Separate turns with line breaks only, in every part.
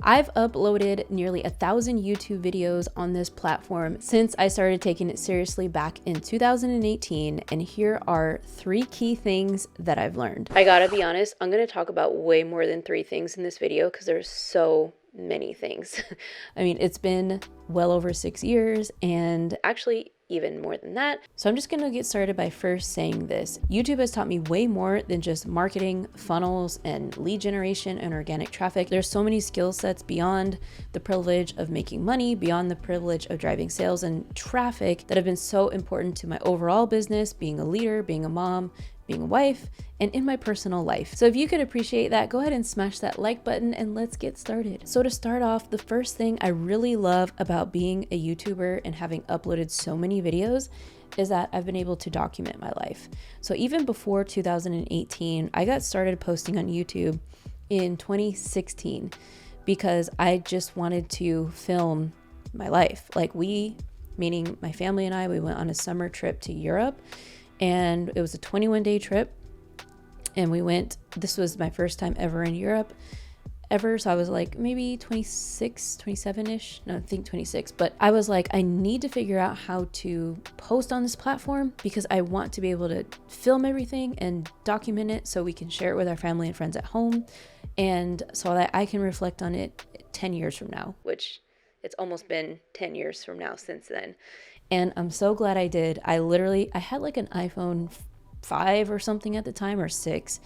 I've uploaded nearly 1,000 YouTube videos on this platform since I started taking it seriously back in 2018, and here are 3 key things that I've learned. I gotta be honest, I'm gonna talk about way more than 3 things in this video because there's so many things. I mean, it's been well over 6 years, and actually even more than that. So I'm just gonna get started by first saying this. YouTube has taught me way more than just marketing, funnels, and lead generation and organic traffic. There's so many skill sets beyond the privilege of making money, beyond the privilege of driving sales and traffic that have been so important to my overall business, being a leader, being a mom, being a wife, and in my personal life. So if you could appreciate that, go ahead and smash that like button and let's get started. So to start off, the first thing I really love about being a YouTuber and having uploaded so many videos is that I've been able to document my life. So even before 2018, I got started posting on YouTube in 2016 because I just wanted to film my life. Like meaning my family and I, we went on a summer trip to Europe, and it was a 21-day trip, and this was my first time ever in Europe ever. So I was like maybe 26, 27-ish. No, I think 26. But I was like, I need to figure out how to post on this platform because I want to be able to film everything and document it so we can share it with our family and friends at home. And so that I can reflect on it 10 years from now, which it's almost been 10 years from now since then. And I'm so glad I did. I had like an iPhone 5 or something at the time, or 6.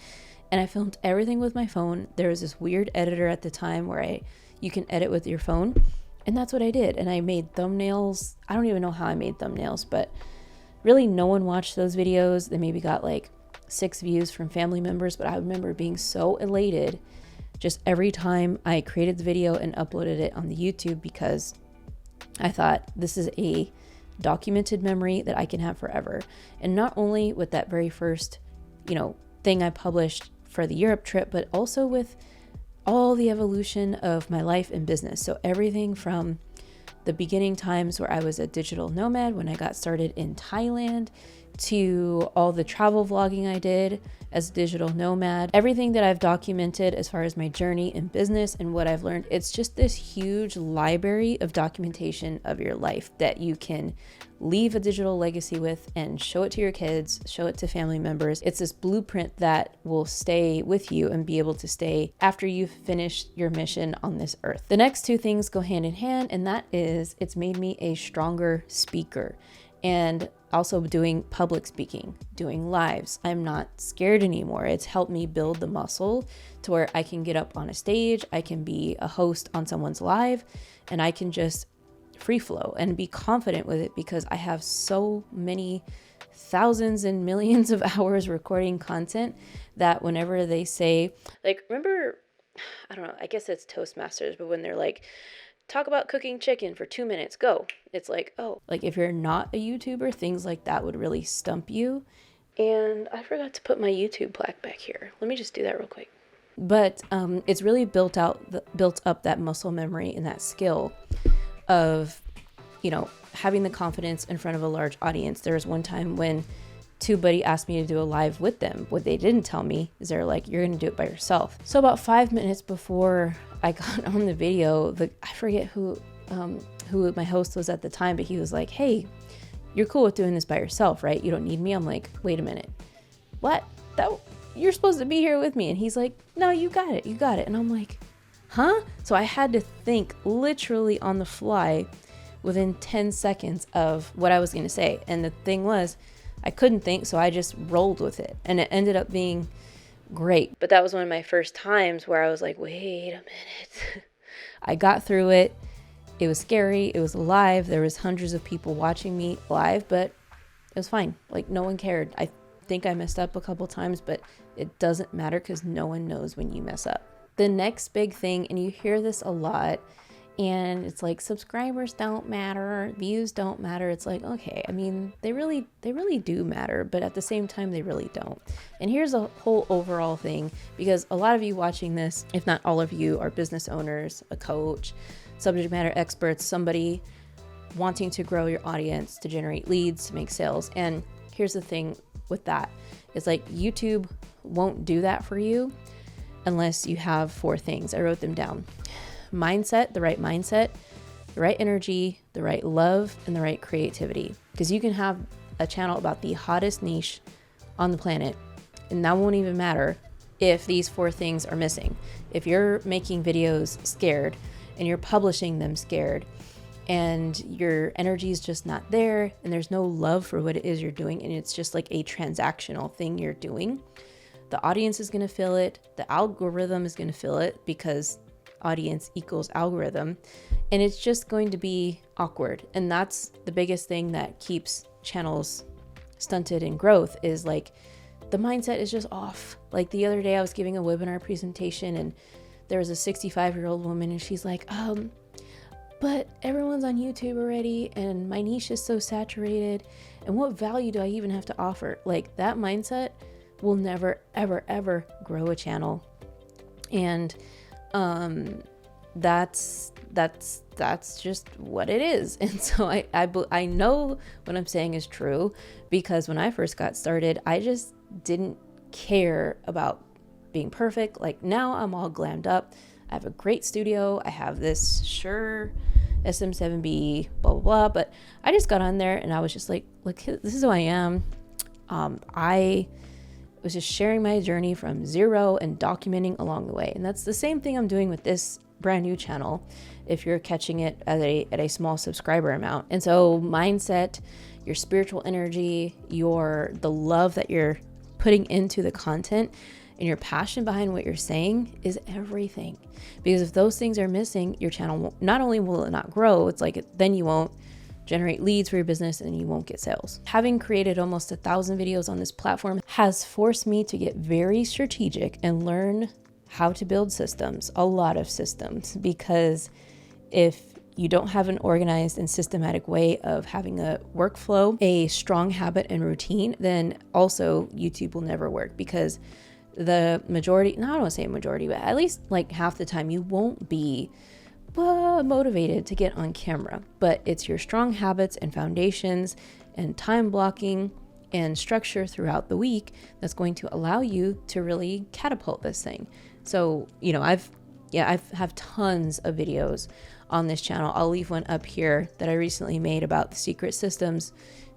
And I filmed everything with my phone. There was this weird editor at the time where you can edit with your phone. And that's what I did. And I made thumbnails. I don't even know how I made thumbnails, but really no one watched those videos. They maybe got like 6 views from family members, but I remember being so elated just every time I created the video and uploaded it on the YouTube, because I thought this is a documented memory that I can have forever. And not only with that very first, thing I published for the Europe trip, but also with all the evolution of my life and business. So everything from the beginning times where I was a digital nomad when I got started in Thailand, to all the travel vlogging I did as a digital nomad, everything that I've documented as far as my journey in business and what I've learned. It's just this huge library of documentation of your life that you can leave a digital legacy with and show it to your kids, show it to family members. It's this blueprint that will stay with you and be able to stay after you've finished your mission on this earth. The next 2 things go hand in hand, and that is it's made me a stronger speaker. And also doing public speaking, doing lives. I'm not scared anymore. It's helped me build the muscle to where I can get up on a stage, I can be a host on someone's live, and I can just free flow and be confident with it because I have so many thousands and millions of hours recording content that whenever they say, like, remember, I don't know, I guess it's Toastmasters, but when they're like, talk about cooking chicken for 2 minutes, go. It's like, oh, like if you're not a YouTuber, things like that would really stump you. And I forgot to put my YouTube plaque back here. Let me just do that real quick. But it's really built up that muscle memory and that skill of, having the confidence in front of a large audience. There was one time when TubeBuddy asked me to do a live with them. What they didn't tell me is they're like, you're going to do it by yourself. So about 5 minutes before I got on the video, I forget who my host was at the time, but he was like, hey, you're cool with doing this by yourself, right? You don't need me. I'm like, wait a minute. What? You're supposed to be here with me. And he's like, no, you got it. And I'm like, huh? So I had to think literally on the fly within 10 seconds of what I was going to say. And the thing was, I couldn't think, so I just rolled with it. And it ended up being great. But that was one of my first times where I was like, wait a minute. I got through it. It was scary. It was live. There was hundreds of people watching me live, but it was fine. Like, no one cared. I think I messed up a couple times, but it doesn't matter because no one knows when you mess up. The next big thing, and you hear this a lot, and it's like, subscribers don't matter, views don't matter. It's like, okay, I mean, they really do matter, but at the same time, they really don't. And here's a whole overall thing, because a lot of you watching this, if not all of you, are business owners, a coach, subject matter experts, somebody wanting to grow your audience, to generate leads, to make sales. And here's the thing with that. It's like YouTube won't do that for you unless you have 4 things. I wrote them down. mindset, the right energy, the right love, and the right creativity. Because you can have a channel about the hottest niche on the planet, and that won't even matter if these 4 things are missing. If you're making videos scared and you're publishing them scared and your energy is just not there and there's no love for what it is you're doing and it's just like a transactional thing you're doing, the audience is going to feel it. The algorithm is going to feel it because audience equals algorithm. And it's just going to be awkward. And that's the biggest thing that keeps channels stunted in growth is like the mindset is just off. Like the other day I was giving a webinar presentation and there was a 65-year-old woman and she's like, but everyone's on YouTube already and my niche is so saturated. And what value do I even have to offer? Like that mindset will never, ever, ever grow a channel. And that's just what it is. And so I know what I'm saying is true because when I first got started, I just didn't care about being perfect. Like now I'm all glammed up. I have a great studio. I have this Shure SM7B, blah, blah, blah. But I just got on there and I was just like, look, this is who I am. I was just sharing my journey from zero and documenting along the way. And that's the same thing I'm doing with this brand new channel, if you're catching it at a small subscriber amount. And so mindset, your spiritual energy, the love that you're putting into the content and your passion behind what you're saying is everything. Because if those things are missing, your channel not only will it not grow, it's like then you won't generate leads for your business and you won't get sales. Having created almost 1,000 videos on this platform has forced me to get very strategic and learn how to build systems, a lot of systems, because if you don't have an organized and systematic way of having a workflow, a strong habit and routine, then also YouTube will never work because the majority, no, I don't want to say a majority, but at least like half the time you won't be motivated to get on camera. But it's your strong habits and foundations and time blocking and structure throughout the week that's going to allow you to really catapult this thing. So, you know, I've have tons of videos on this channel. I'll leave one up here that I recently made about the secret systems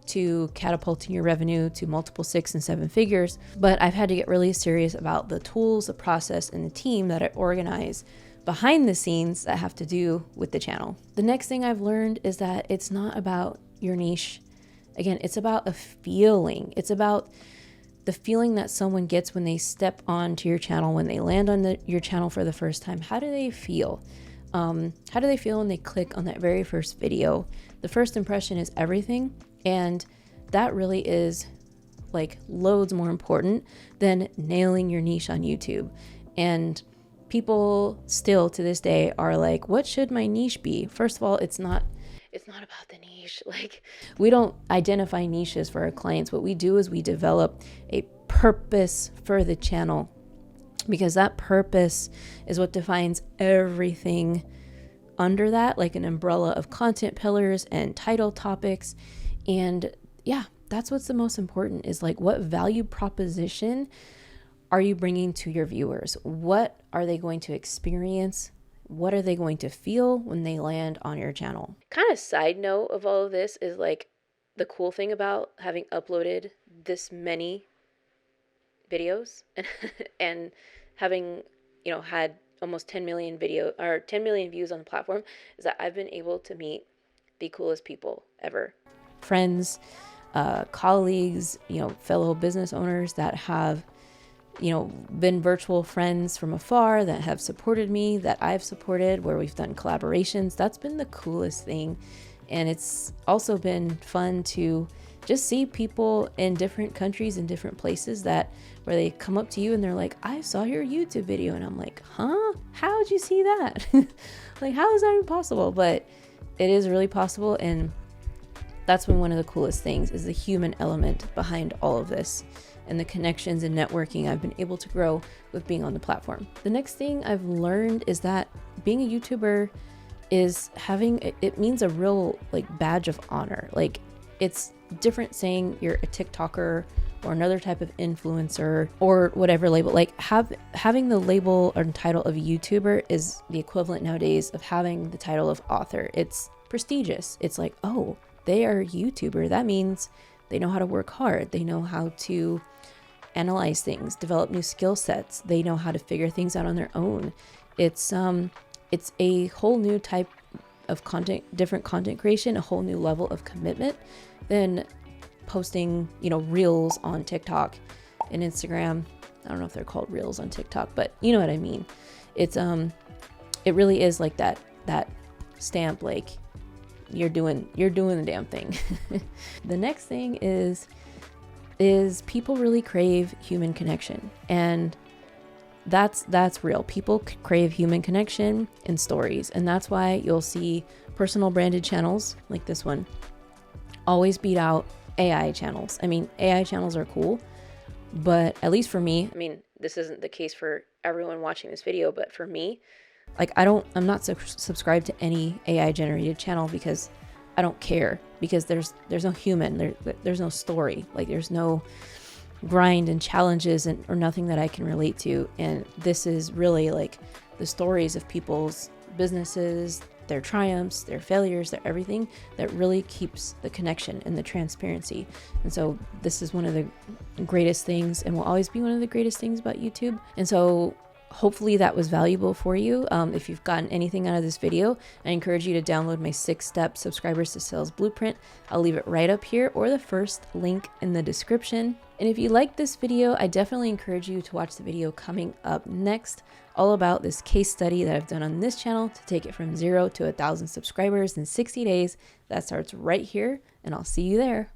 to catapulting your revenue to multiple 6 and 7 figures. But I've had to get really serious about the tools, the process, and the team that I organize behind the scenes that have to do with the channel. The next thing I've learned is that it's not about your niche. Again, it's about a feeling. It's about the feeling that someone gets when they step onto your channel, when they land on your channel for the first time. How do they feel? How do they feel when they click on that very first video? The first impression is everything. And that really is like loads more important than nailing your niche on YouTube. And people still to this day are like, what should my niche be? First of all, it's not about the niche. Like, we don't identify niches for our clients. What we do is we develop a purpose for the channel, because that purpose is what defines everything under that, like an umbrella of content pillars and title topics. And yeah, that's what's the most important, is like, what value proposition are you bringing to your viewers? What are they going to experience? What are they going to feel when they land on your channel? Kind of side note of all of this is like, the cool thing about having uploaded this many videos and having, you know, had almost 10 million views on the platform is that I've been able to meet the coolest people ever. Friends, colleagues, you know, fellow business owners that have, you know, been virtual friends from afar, that have supported me, that I've supported, where we've done collaborations. That's been the coolest thing. And it's also been fun to just see people in different countries and different places where they come up to you and they're like, I saw your YouTube video. And I'm like, huh? How'd you see that? Like, how is that even possible? But it is really possible. And that's been one of the coolest things, is the human element behind all of this, and the connections and networking I've been able to grow with being on the platform. The next thing I've learned is that being a YouTuber is it means a real like badge of honor. Like, it's different saying you're a TikToker or another type of influencer or whatever label. Like having the label or title of YouTuber is the equivalent nowadays of having the title of author. It's prestigious. It's like, oh, they are a YouTuber. That means they know how to work hard. They know how to analyze things, develop new skill sets. They know how to figure things out on their own. It's a whole new type of content, different content creation, a whole new level of commitment than posting, reels on TikTok and Instagram. I don't know if they're called reels on TikTok, but you know what I mean. It's it really is like that stamp, like you're doing the damn thing. The next thing is people really crave human connection, and that's real. People crave human connection and stories, and that's why you'll see personal branded channels like this one always beat out AI channels. I mean, AI channels are cool, but at least for me, I mean, this isn't the case for everyone watching this video, but for me, like I'm not subscribed to any AI generated channel because I don't care, because there's no human, there's no story, like there's no grind and challenges or nothing that I can relate to. And this is really like the stories of people's businesses, their triumphs, their failures, their everything, that really keeps the connection and the transparency. And so this is one of the greatest things, and will always be one of the greatest things about YouTube. And so hopefully that was valuable for you. If you've gotten anything out of this video, I encourage you to download my 6-step subscribers to sales blueprint. I'll leave it right up here or the first link in the description. And if you liked this video, I definitely encourage you to watch the video coming up next, all about this case study that I've done on this channel to take it from 0 to 1,000 subscribers in 60 days. That starts right here, and I'll see you there.